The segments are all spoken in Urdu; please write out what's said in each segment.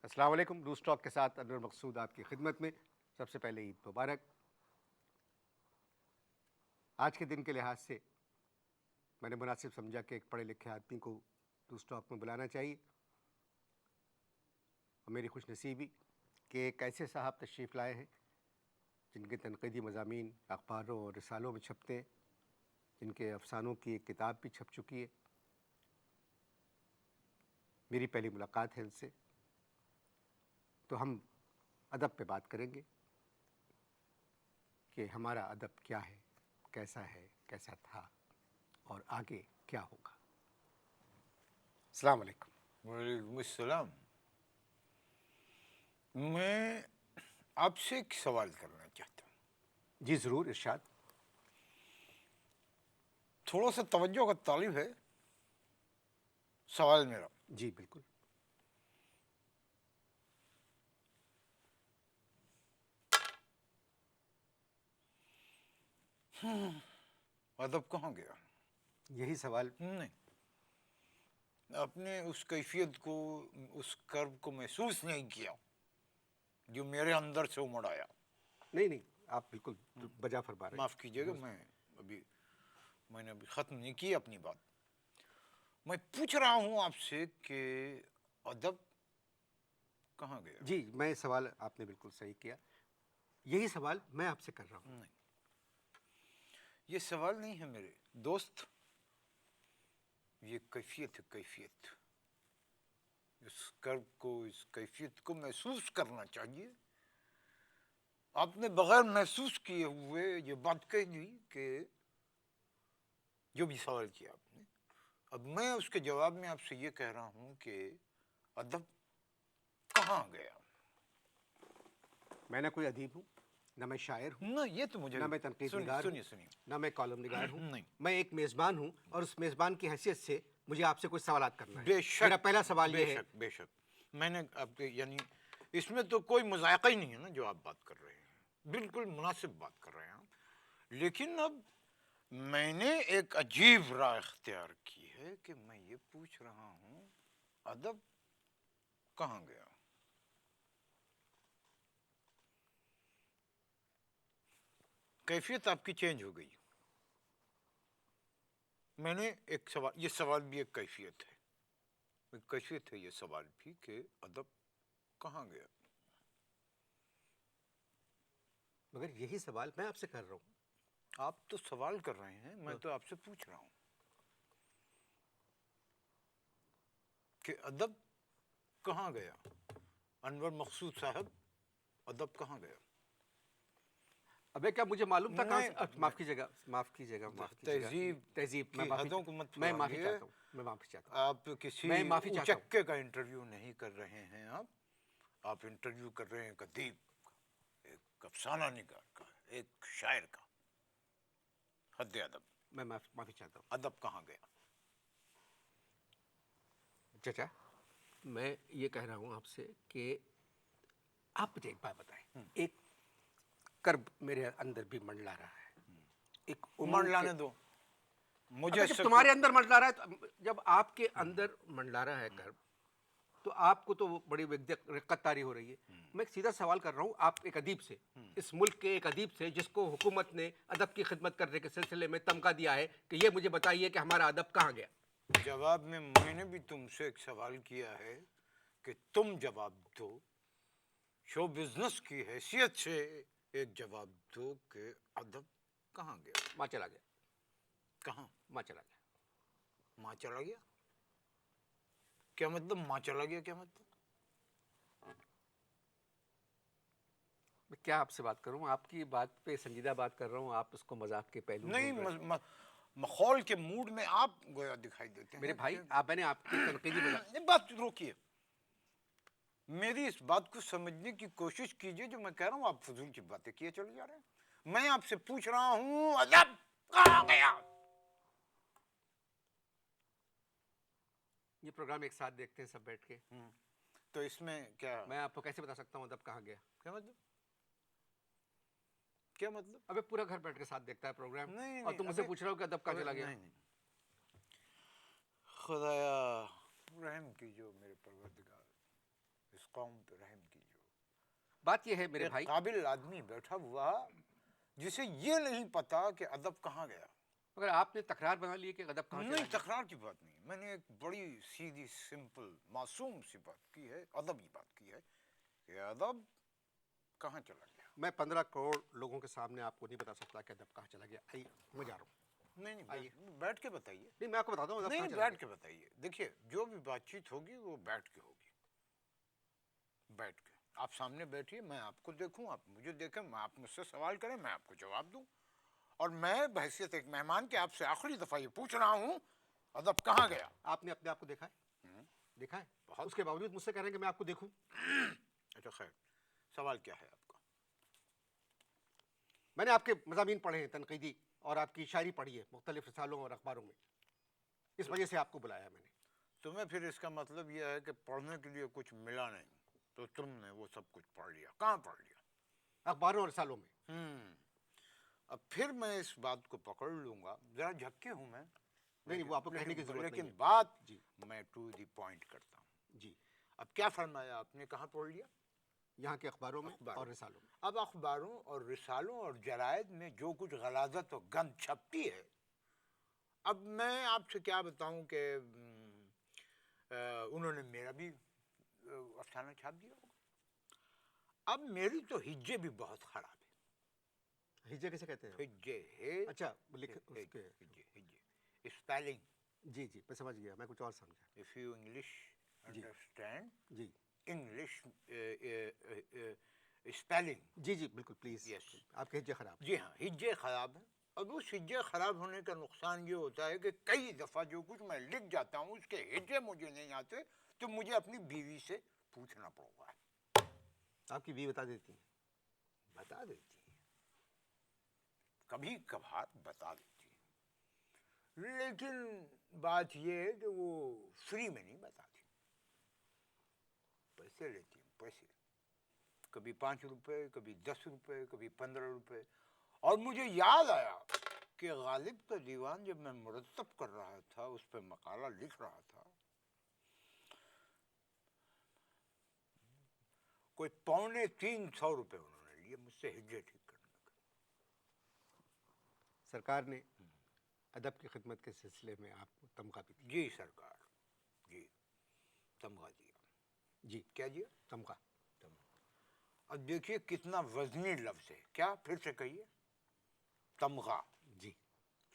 السلام علیکم. روز ٹاک کے ساتھ انور مقصود آپ کی خدمت میں. سب سے پہلے عید مبارک. آج کے دن کے لحاظ سے میں نے مناسب سمجھا کہ ایک پڑھے لکھے آدمی کو روز ٹاک میں بلانا چاہیے. اور میری خوش نصیبی کہ ایک ایسے صاحب تشریف لائے ہیں جن کے تنقیدی مضامین اخباروں اور رسالوں میں چھپتے ہیں، جن کے افسانوں کی ایک کتاب بھی چھپ چکی ہے. میری پہلی ملاقات ہے ان سے، تو ہم ادب پہ بات کریں گے کہ ہمارا ادب کیا ہے، کیسا تھا اور آگے کیا ہوگا. السلام علیکم. وعلیکم السلام. میں آپ سے ایک سوال کرنا چاہتا ہوں. جی ضرور، ارشاد. تھوڑا سا توجہ کا طالب ہے سوال میرا. جی بالکل. ادب کہاں گیا؟ یہی سوال. نہیں، آپ نے اس کیفیت کو، اس کرب کو محسوس نہیں کیا جو میرے اندر سے امڑ آیا. نہیں، آپ بالکل بجا فرما رہے ہیں. معاف کیجیے گا، میں نے ابھی ختم نہیں کی اپنی بات. میں پوچھ رہا ہوں آپ سے کہ ادب کہاں گیا؟ جی، میں سوال آپ نے بالکل صحیح کیا. یہی سوال میں آپ سے کر رہا ہوں. نہیں، یہ سوال نہیں ہے میرے دوست، یہ کیفیت ہے. کیفیت، اس کرب کو، اس کیفیت کو محسوس کرنا چاہیے. آپ نے بغیر محسوس کیے ہوئے یہ بات کہہ دی کہ جو بھی سوال کیا آپ نے. اب میں اس کے جواب میں آپ سے یہ کہہ رہا ہوں کہ ادب کہاں گیا؟ میں نہ کوئی ادیب ہوں، نہ میں شاعر ہوں، نہ، یہ تو مجھے نہ میں تنقید نگار ہوں، سنیے نہ میں کالم نگار ہوں. نہیں. میں ایک میزبان ہوں، اور اس میزبان کی حیثیت سے مجھے آپ سے کچھ سوالات کرنا ہے. بے شک، میرا پہلا سوال یہ ہے. بے شک میں نے آپ کے، یعنی اس میں تو کوئی مذائقہ ہی نہیں ہے نا جو آپ بات کر رہے ہیں، بالکل مناسب بات کر رہے ہیں آپ. لیکن اب میں نے ایک عجیب راہ اختیار کی ہے کہ میں یہ پوچھ رہا ہوں ادب کہاں گیا؟ کیفیت آپ کی چینج ہو گئی. میں نے ایک سوال، یہ سوال بھی ایک کیفیت ہے، ایک کیفیت ہے یہ سوال بھی کہ ادب کہاں گیا؟ مگر یہی سوال میں آپ سے کر رہا ہوں. آپ تو سوال کر رہے ہیں، میں تو آپ سے پوچھ رہا ہوں کہ ادب کہاں گیا؟ انور مقصود صاحب، ادب کہاں گیا؟ ابے کیا مجھے معلوم تھا کہاں سے؟ معاف نہیں، کیجیے گا. تہذیب میں کی معافی حدوں کو مت میں معافی پھالیے. چاہتا ہوں. میں معافی چاہتا ہوں. آپ کسی میں معافی چاہتا ہوں. اچکے کا انٹرویو نہیں کر رہے ہیں. آپ انٹرویو کر رہے ہیں ایک ادیب کا، ایک افسانہ نگار کا، ایک شاعر کا. حد ادب. میں معافی چاہتا ہوں. ادب کہاں گیا؟ چچا، میں یہ کہہ رہا ہوں آپ سے کہ آپ مجھے ایک بات بتائیں. ایک کرب میرے اندر بھی منڈلا رہا ہے. ایک منڈلانے دو مجھے. ابے جب تمہارے اندر منڈلا رہا ہے، تو جب آپ کے اندر منڈلا رہا ہے کرب، تو آپ کو تو وہ بڑی رقت طاری ہو رہی ہے. میں ایک سیدھا سوال کر رہا ہوں آپ ایک ادیب سے، اس ملک کے ایک ادیب سے جس کو حکومت نے ادب کی خدمت کرنے کے سلسلے میں تمغہ دیا ہے، کہ یہ مجھے بتائیے کہ ہمارا ادب کہاں گیا. جواب میں نے بھی تم سے ایک سوال کیا ہے کہ تم جواب دو، شو بزنس کی حیثیت سے ایک جواب دو کہ ادب کہاں گیا؟ ماں چلا گیا. کہاں ماں چلا گیا. ماں چلا گیا؟ کیا مطلب ماں چلا گیا؟ کیا مطلب؟ میں کیا آپ سے بات کروں؟ آپ کی بات پہ سنجیدہ بات کر رہا ہوں، آپ اس کو مذاق کے پہلو نہیں، ڈھونڈ رہے ہیں. ماحول کے موڈ میں آپ گویا دکھائی دیتے ہیں. میرے بھائی، میں نے آپ کی تنقیدی بات روکیے، میری اس بات کو سمجھنے کی کوشش کیجئے. جو میں کہہ رہا ہوں آپ فضول کی باتیں کیے چلے جا رہے ہیں. میں آپ سے پوچھ رہا ہوں ادب کہاں گیا؟ یہ پروگرام ایک ساتھ دیکھتے ہیں سب بیٹھ کے، تو اس میں کیا میں آپ کو کیسے بتا سکتا ہوں ادب کہاں گیا؟ کیا مطلب؟ کیا مطلب؟ ابے پورا گھر بیٹھ کے ساتھ دیکھتا ہے پروگرام، نہیں اور تم مجھ سے پوچھ رہے ہو کہ ادب کہاں چلا گیا. نہیں، خدایا رحم کیجو میرے پروردگار. اس قوم پہ رحم کیجیے. بات یہ ہے میرے ایک بھائی, قابل آدمی بیٹھا ہوا جسے یہ نہیں پتا کہ ادب کہاں گیا. اگر آپ نے تکرار بنا لی کہ ادب کہاں چلا نہیں, گیا, تکرار کی بات نہیں, میں نے ایک بڑی سیدھی سمپل معصوم سی بات کی ہے, ادب کی بات کی ہے کہ ادب کہاں چلا گیا. میں 15 کروڑ لوگوں کے سامنے آپ کو نہیں بتا سکتا کہ ادب کہاں چلا گیا. آئیے میں جا رہا ہوں. نہیں آئیے. بیٹھ کے بتائیے. نہیں, میں آپ کو بتاتا ہوں ادب نہیں, کہاں چلا بیٹھ گیا. کے بتائیے. دیکھیے جو بھی بات چیت ہوگی وہ بیٹھ کے ہوگی. بیٹھ کے آپ سامنے بیٹھیے, میں آپ کو دیکھوں, آپ مجھے دیکھیں, میں آپ مجھ سے سوال کریں, میں آپ کو جواب دوں. اور میں بحیثیت ایک مہمان کے آپ سے آخری دفعہ یہ پوچھ رہا ہوں ادب کہاں گیا. آپ نے اپنے آپ کو دیکھا ہے, دیکھا ہے, اس کے باوجود مجھ سے کہہ رہے ہیں کہ میں آپ کو دیکھوں. اچھا خیر, سوال کیا ہے آپ کا؟ میں نے آپ کے مضامین پڑھے ہیں تنقیدی, اور آپ کی شاعری پڑھی ہے مختلف رسالوں اور اخباروں میں, اس وجہ سے آپ کو بلایا میں نے. تمہیں پھر اس کا مطلب یہ ہے کہ پڑھنے کے لیے کچھ ملا نہیں, تو تم نے وہ سب کچھ پڑھ لیا. کہاں پڑھ لیا؟ اخباروں اور رسالوں میں. اب پھر میں اس بات کو پکڑ لوں گا, ذرا جھکے ہوں میں, نہیں, وہ آپ کو کہنے کی ضرورت نہیں لیکن ہے. بات جی میں ٹو دی پوائنٹ کرتا ہوں. جی, اب کیا فرمایا آپ نے, کہاں پڑھ لیا؟ یہاں کے اخباروں میں اخباروں اور میں. رسالوں میں. اب اخباروں اور رسالوں اور جرائد میں جو کچھ غلاظت اور گند چھپتی ہے, اب میں آپ سے کیا بتاؤں کہ انہوں نے میرا بھی افسانہ چھاپ دیا ہوگا. اب میری تو ہجے بھی بہت خراب ہے. ہجے کیسے کہتے ہیں؟ ہجے ہے, اچھا, لکھ اس کے. ہجے اسپیلنگ. جی جی, میں سمجھ گیا, میں کچھ اور سمجھا. If you English understand G English spelling. جی جی, بالکل پلیز. Yes. آپ کے ہجے خراب. جی ہاں, ہجے خراب ہیں. اب اس ہجے خراب ہونے کا نقصان یہ ہوتا ہے کہ کئی دفعہ جو کچھ میں لکھ جاتا ہوں اس کے ہجے مجھے نہیں آتے, تو مجھے اپنی بیوی سے پوچھنا پڑتا ہے. آپ کی بیوی بتا دیتی ہیں؟ بتا دیتی ہے, کبھی کبھار بتا دیتی ہے, لیکن بات یہ ہے کہ وہ فری میں نہیں بتاتی, پیسے لیتی ہیں, پیسے. کبھی 5 روپے, کبھی 10 روپے, کبھی 15 روپے. اور مجھے یاد آیا کہ غالب کا دیوان جب میں مرتب کر رہا تھا, اس پہ مقالہ لکھ رہا تھا, کوئی 350 روپے انہوں نے لیے مجھ سے ہجے ٹھیک کرنے کا. سرکار نے ادب کی خدمت کے سلسلے میں آپ کو تمغہ بھی دیا. جی سرکار, جی تمغہ دیا. جی, کیا دیا؟ تمغہ. اب دیکھیے کتنا وزنی لفظ ہے. کیا, پھر سے کہیے. تمغہ. جی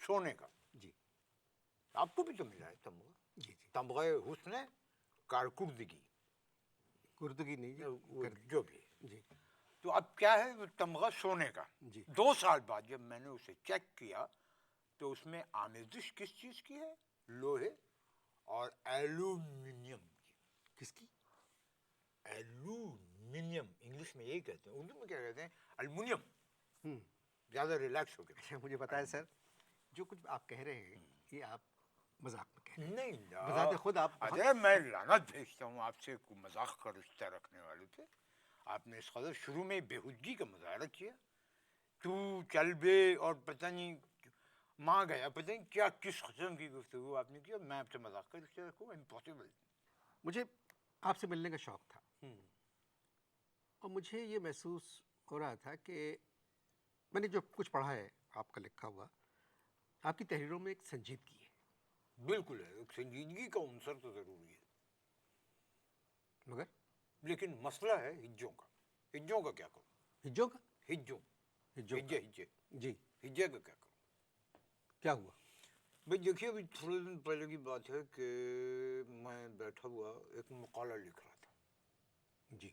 سونے کا. جی آپ کو بھی تو ملا ہے تمغہ. جی جی, تمغہ حسن کارکردگی, کردگی نہیں جی, جو بھی. جی تو اب کیا ہے, وہ تمغہ سونے کا. جی 2 سال بعد جب میں نے اسے چیک کیا تو اس میں آمیزش کس چیز کی ہے؟ لوہے اور ایلومینیم کی. کس کی؟ ایلومینیم, انگلش میں یہی کہتے ہیں, اردو میں کیا کہتے ہیں؟ المونیم. زیادہ ریلیکس ہو گیا. مجھے بتائیں سر, جو کچھ آپ کہہ رہے ہیں یہ آپ مذاق میں کہہ رہے ہیں. نہیں, بذات خود آپ بہت. ارے میں لعنت بھیجتا ہوں آپ سے, مذاق کا رشتہ رکھنے والے تھے. آپ نے اس قدر شروع میں بےہودگی کا مظاہرہ کیا, تو چل بے, اور پتہ نہیں ماں گیا, پتہ نہیں کیا کس قسم کی گفتگو آپ نے کی. میں آپ سے مذاق کا رشتہ رکھوں, امپاسبل. مجھے آپ سے ملنے کا شوق تھا, اور مجھے یہ محسوس ہو رہا تھا کہ میں نے جو کچھ پڑھا ہے آپ کا لکھا ہوا, آپ کی تحریروں میں ایک سنجیدگی ہے. بالکل ہے, ایک سنجیدگی کا عنصر تو ضروری ہے, مگر لیکن مسئلہ ہے ہجوں کا. ہجوں کا کیا کروں؟ ہجوں کا؟ ہجوں, ہجوں کا. ہجے جی, ہجے کا کیا کروں؟ کیا ہوا؟ بھائی دیکھیے, ابھی تھوڑے دن پہلے کی بات ہے کہ میں بیٹھا ہوا ایک مقالہ لکھ رہا تھا. جی,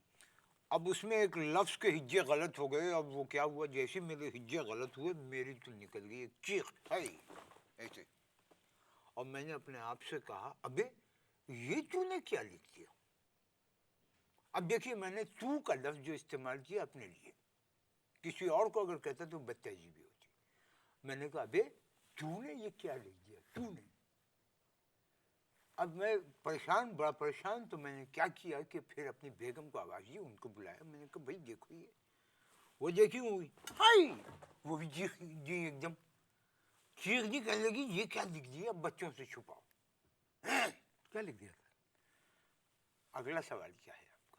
اب اس میں ایک لفظ کے ہجے غلط ہو گئے. اب وہ کیا ہوا, جیسے میرے ہجے غلط ہوئے, میری تو نکل گئی ایک چیخ تھائی ایسے. اور میں نے اپنے آپ سے کہا, ابے یہ تو نے کیا لکھ دیا؟ اب دیکھیے, میں نے تو کا لفظ جو استعمال کیا اپنے لیے, کسی اور کو اگر کہتا تو بدتہذی بھی ہوتی. میں نے کہا, ابے تو نے یہ کیا لکھ دیا, تو نے. اب میں پریشان, بڑا پریشان. تو میں نے کیا کیا کہ پھر اپنی بیگم کو آواز دی, ان کو بلایا. میں نے کہا, بھائی دیکھو یہ, وہ دیکھی ہوئی, ہائی, وہ بھی جی ایک دم چیخ جی کہنے لگی, یہ کیا لکھ دیا, بچوں سے چھپاؤ. کیا لکھ دیا تھا؟ اگلا سوال کیا ہے آپ کا؟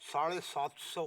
750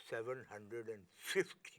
750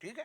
ٹھیک ہے,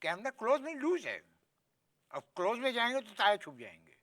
کیمرہ کلوز میں لوز ہے, اب کلوز میں جائیں گے تو تایا چھپ جائیں گے,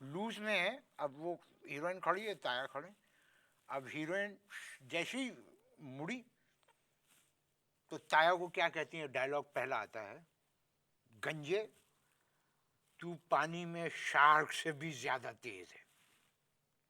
لوز میں ہے. اب وہ ہیروئن کھڑی ہے, تایا کھڑے, اب ہیروئن جیسی مڑی تو تایا کو کیا کہتی ہیں, ڈائلاگ پہلا آتا ہے, گنجے تو پانی میں شارک سے بھی زیادہ تیز ہے.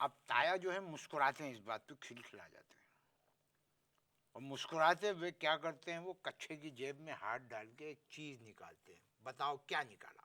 اب تایا جو ہے مسکراتے ہیں اس بات پہ, کھلکھلا جاتے ہیں, اور مسکراتے ہوئے کیا کرتے ہیں, وہ کچھے کی جیب میں ہاتھ ڈال کے ایک چیز نکالتے ہیں. بتاؤ کیا نکالا؟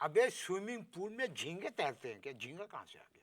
ابے سوئمنگ پول میں جھینگے تیرتے ہیں کیا؟ جھینگا کہاں سے آ گیا؟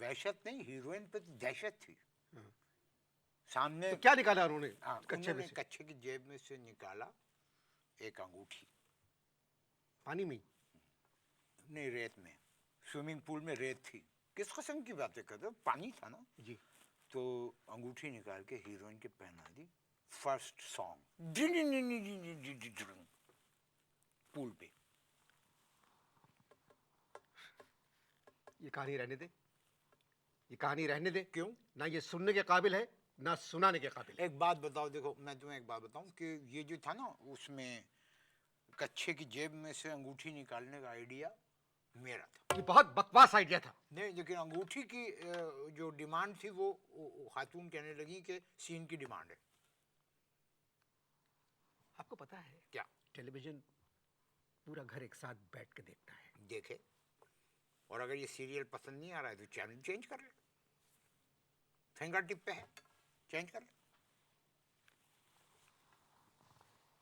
وحشت نہیں, ہیروئن پہ تو دہشت تھی. سامنے تو کیا نکالا انہوں نے ہاں, کچے انہوں میں نے سے؟ کچھے کی جیب میں سے نکالا ایک انگوٹھی. پانی میں. نہیں, ریت میں, سوئمنگ پول میں ریت تھی. کس قسم کی باتیں کرتے ہو, پانی تھا نا. جی. تو انگوٹھی نکال کے ہیروئن کے پہنا دی. فرسٹ سانگ پول پہ. یہ کہانی رہنے دے, یہ کہانی رہنے دے. کیوں؟ نہ یہ سننے کے قابل ہے نہ سنانے کے قابل ہے. ایک بات بتاؤ, دیکھو میں تمہیں ایک بات بتاؤں کہ یہ جو تھا نا, اس میں کچھے کی جیب میں سے انگوٹھی نکالنے کا آئیڈیا میرا تھا. یہ بہت بکواس آئیڈیا تھا. نہیں, لیکن انگوٹھی کی جو ڈیمانڈ تھی وہ خاتون کہنے لگی کہ سین کی ڈیمانڈ ہے. آپ کو پتا ہے کیا؟ ٹیلی ویژن پورا گھر ایک ساتھ بیٹھ کے دیکھتا ہے. دیکھے, اور اگر یہ سیریل پسند نہیں آ رہا ہے تو چینل چینج کر لے, فنگر ٹپ پہ ہے, چینج کر لے.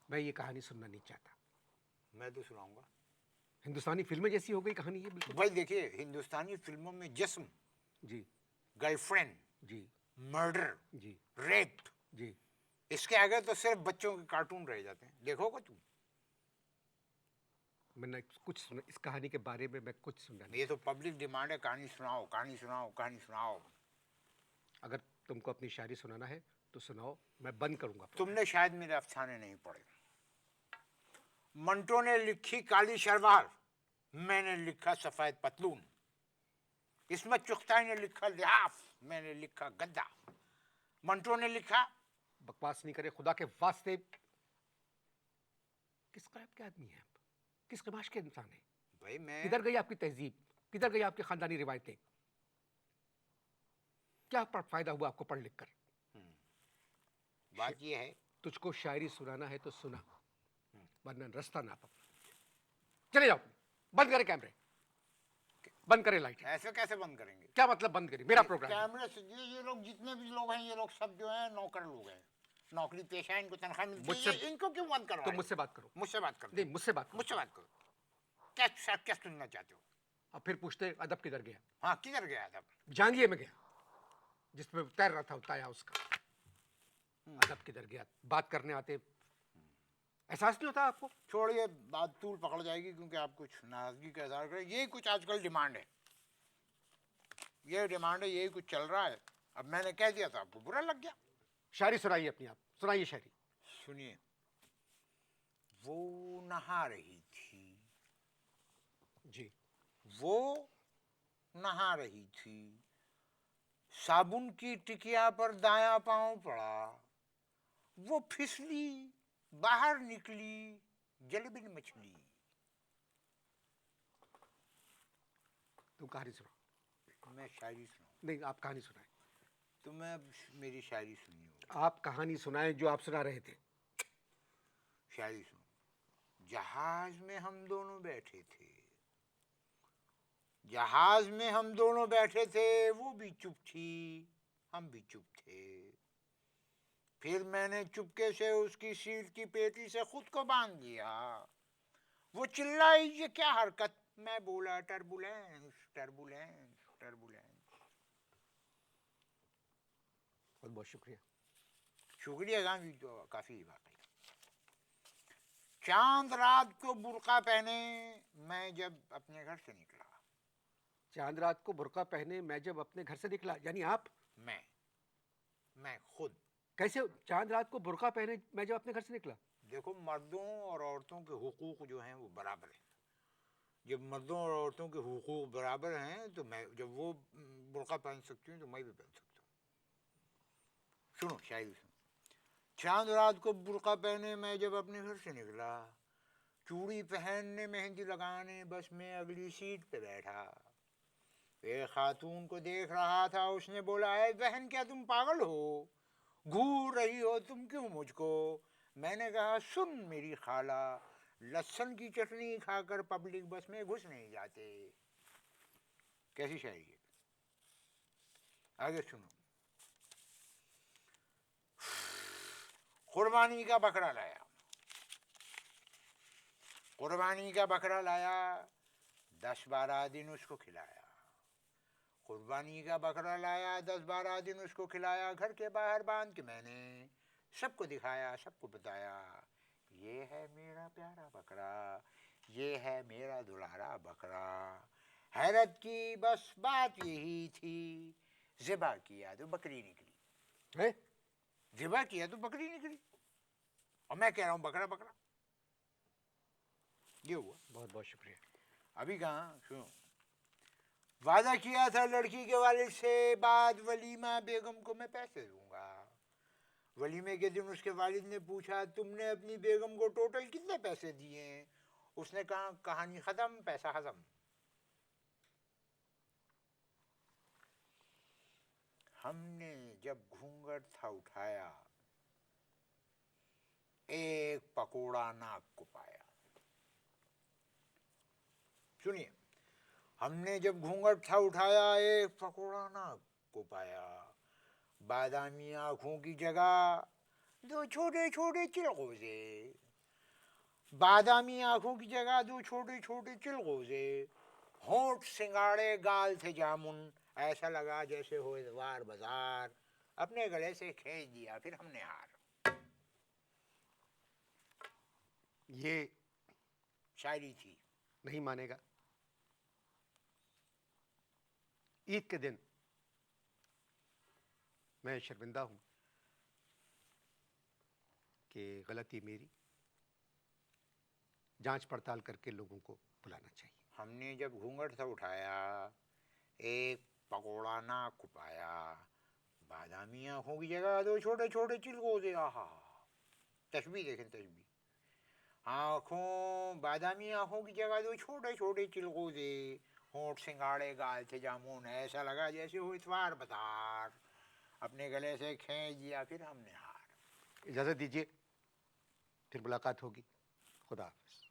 میں یہ کہانی سننا نہیں چاہتا. میں تو سناؤں گا. ہندوستانی فلمیں جیسی ہو گئی کہانی یہ بالکل. بھائی دیکھیے, ہندوستانی فلموں میں جسم, جی گرل فرینڈ, جی مرڈر, جی ریپ, جی. اس کے آگے تو صرف بچوں کے کارٹون رہ جاتے ہیں. دیکھو گا تم؟ میں نے کچھ سنا اس کہانی کے بارے میں کچھ سنا نہیں. یہ تو پبلک ڈیمانڈ ہے, کہانی سناؤ, کہانی سناؤ, کہانی سناؤ. اگر تم کو اپنی شاعری سنانا ہے تو سناؤ, میں بند کروں گا. تم نے شاید میرے افسانے نہیں پڑھے. منٹو نے لکھی کالی شلوار, میں نے لکھا سفید پتلون. عصمت چغتائی نے لکھا لحاف, میں نے لکھا گدا. منٹو نے لکھا, بکواس نہیں کرے خدا کے واسطے. کس قائب کے آدمی ہیں آپ؟ کس قماش کے انسان ہیں؟ بھائی میں کدھر گئی آپ کی تہذیب؟ کدھر گئی آپ کی خاندانی روایتیں؟ کیا فائدہ ہوا آپ کو پڑھ لکھ کر؟ بات یہ ہے, تجھ کو شاعری سنانا ہے تو سنا, ورنہ رستہ نہ پکڑ. چلے جاؤ, بند کرے کیمرے, بند کرے لائٹ. ایسے کیسے بند کریں گے؟ کیا مطلب بند کرے؟ میرا پروگرام ہے. کیمرے سے یہ لوگ جتنے بھی لوگ ہیں, یہ لوگ سب جو ہیں نوکر لوگ ہیں, نوکری پیشہ, ان کو تنخواہ ملتی مجھ سے ہے. ان کو کیوں بند کرو؟ تم مجھ سے بات کرو. مجھ سے بات کرو. نہیں, مجھ سے بات کرو. مجھ سے بات کرو. کیا سننا چاہتے ہو؟ اب پھر پوچھتے ادب کدھر گیا. ہاں, کدھر گیا تھا؟ جانگیے میں گیا, جس میں تیر رہا تھا تایا اس کا. ادب کدھر گیا؟ بات کرنے آتے, احساس نہیں ہوتا آپ کو؟ چھوڑیے, بات طول پکڑ جائے گی کیونکہ آپ کچھ ناراضگی کا اظہار کریں. یہی کچھ آج کل ڈیمانڈ ہے, یہ ڈیمانڈ ہے, یہی کچھ چل رہا ہے. اب میں نے کہہ دیا تھا, آپ کو برا لگ گیا. شاعری سنائیے اپنی, آپ سنائیے شاعری. سنیے, وہ نہا رہی تھی, جی. وہ نہا رہی تھی, صابن کی ٹکیا پر دایاں پاؤں پڑا, وہ پھسلی باہر نکلی جلبن مچھلی. تم کہانی سناؤ. میں شاعری سناؤں؟ نہیں, آپ کہانی سنائیں. تو میں اب میری شاعری سنی ہوگی. آپ کہانی سنائیں جو آپ سنا رہے تھے. شاعری سنو. جہاز میں ہم دونوں بیٹھے تھے, جہاز میں ہم دونوں بیٹھے تھے, وہ بھی چپ تھی, ہم بھی چپ تھے. پھر میں نے چپکے سے اس کی سیٹ کی پیٹی سے خود کو باندھ دیا. وہ چلائی, یہ کیا حرکت؟ میں بولا, ٹربولینس ٹربولینس ٹربولینس. بہت بہت شکریہ. شکریہ گاندھی, تو کافی واقعی. چاند رات کو برقع پہنے میں جب اپنے گھر سے نکلا. چاند رات کو برقع پہنے میں جب اپنے گھر سے نکلا, یعنی آپ؟ میں خود. کیسے چاند رات کو برقع پہنے میں جب اپنے گھر سے نکلا؟ دیکھو, مردوں اور عورتوں کے حقوق جو ہیں وہ برابر ہیں. جب مردوں اور عورتوں کے حقوق برابر ہیں تو میں جب وہ برقع پہن سکتی ہوں تو میں بھی پہن سکتا ہوں. سنو شاعری سنو. چاند رات کو برقع پہنے میں جب اپنے گھر سے نکلا, چوڑی پہننے مہندی لگانے بس میں اگلی سیٹ پہ بیٹھا. ایک خاتون کو دیکھ رہا تھا, اس نے بولا اے بہن کیا تم پاگل ہو, گھور رہی ہو تم کیوں مجھ کو؟ میں نے کہا سن میری خالہ, لہسن کی چٹنی کھا کر پبلک بس میں گھس نہیں جاتے. کیسی شاعری ہے؟ آگے سنو. قربانی کا بکرا لایا, قربانی کا بکرا لایا, 10-12 دن اس کو کھلایا. قربانی کا بکرا لایا, 10-12 دن اس کو کھلایا. گھر کے باہر باندھ کے میں نے سب کو دکھایا, سب کو بتایا, یہ ہے میرا پیارا بکرا, یہ ہے میرا دلارا بکرا. حیرت کی بس بات یہی تھی, ذبح کیا تو بکری نکلی. ذبح کیا تو بکری نکلی, اور میں کہہ رہا ہوں بکرا بکرا. یہ ہوا. بہت بہت شکریہ. ابھی کہاں سنو. وعدہ کیا تھا لڑکی کے والد سے, بعد ولیمہ بیگم کو میں پیسے دوں گا. ولیمے کے دن اس کے والد نے پوچھا تم نے اپنی بیگم کو ٹوٹل کتنے پیسے دیے ہیں؟ اس نے کہا کہانی ختم, پیسہ ختم. ہم نے جب گھونگھٹ تھا اٹھایا, ایک پکوڑا ناک کو پایا. سنیے, ہم نے جب گھونگھٹ تھا اٹھایا, ایک پکوڑا ناک کو پایا. بادامی آنکھوں کی جگہ 2 چھوٹے چھوٹے چلغوزے, بادامی آنکھوں کی جگہ 2 چھوٹے چھوٹے چلغوزے. ہونٹ سنگاڑے گال تھے جامن, ایسا لگا جیسے ہو اتوار بازار. اپنے گلے سے کھینچ دیا پھر ہم نے ہار. یہ شاعری تھی. نہیں مانے گا, عید کے دن میں شرمندہ ہوں کہ غلطی میری, جانچ پڑتال کر کے لوگوں کو بلانا چاہیے. ہم نے جب گھونگھٹ تھا اٹھایا, ایک پکوڑا ناک کو پایا. بادامی آنکھوں کی جگہ 2 چھوٹے چھوٹے چلغوزے. آہا, تشبیہ دیکھیں تشبیہ. آنکھوں, بادامی آنکھوں کی جگہ 2 چھوٹے چھوٹے چلغوزے, ہونٹ سنگاڑے گال تھے جامن, ایسا لگا جیسے ہو اتوار بازار. اپنے گلے سے کھینچ دیا پھر ہم نے ہار. اجازت دیجیے, پھر ملاقات ہوگی. خدا حافظ.